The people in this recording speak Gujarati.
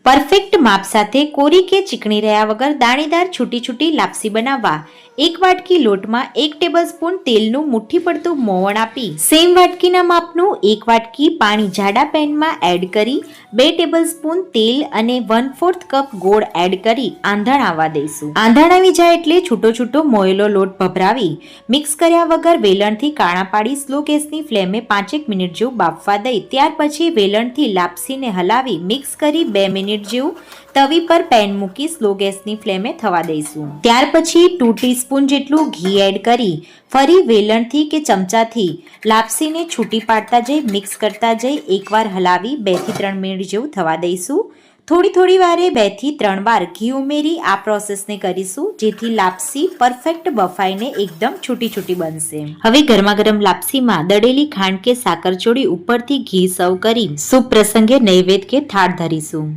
પરફેક્ટ માપ સાથે કોરી કે ચીકણી રહ્યા વગર દાણેદાર છૂટી છૂટી લાપસી બનાવવા 1 વાટકી લોટમાં 1 ટેબલસ્પૂન તેલનું મુઠ્ઠી પડતું મોવણ આપી સેમ વાટકીના માપનું 1 વાટકી પાણી જાડા પેનમાં એડ કરી 2 ટેબલસ્પૂન તેલ અને 1/4 કપ ગોળ એડ કરી આંધણ આવવા દઈશું. આંધણ આવી જાય એટલે છૂટો છૂટો મોયેલો લોટ ભભરાવી મિક્સ કર્યા વગર વેલણથી કાણા પાડી સ્લો ગેસની ફ્લેમે 5 મિનિટ જેવું બાફવા દઈ ત્યાર પછી વેલણથી લાપસીને હલાવી મિક્સ કરી 2 મિનિટ જેવું તવી પર પેન મૂકી સ્લો ગેસની ફ્લેમે થવા દઈશું. ત્યાર પછી 2 ટીસ્પૂન જેટલું ઘી એડ કરી ફરી વેલણથી કે ચમચાથી લાપસીને છૂટી પાડતા જઈ મિક્સ કરતા જઈ એકવાર હલાવી 2 થી 3 મિનિટ જેવું થવા દઈશું. થોડી વારે 2 થી 3 વાર ઘી ઉમેરી આ પ્રોસેસને કરીશું જેથી લાપસી પરફેક્ટ બફાઈને એકદમ છૂટી છૂટી બનશે. હવે ગરમા ગરમ લાપસીમાં દળેલી ખાંડ કે સાકર ચોળી ઉપરથી ઘી સર્વ કરી શુભ પ્રસંગે નૈવેદ્ય કે થાળ ધરીશું.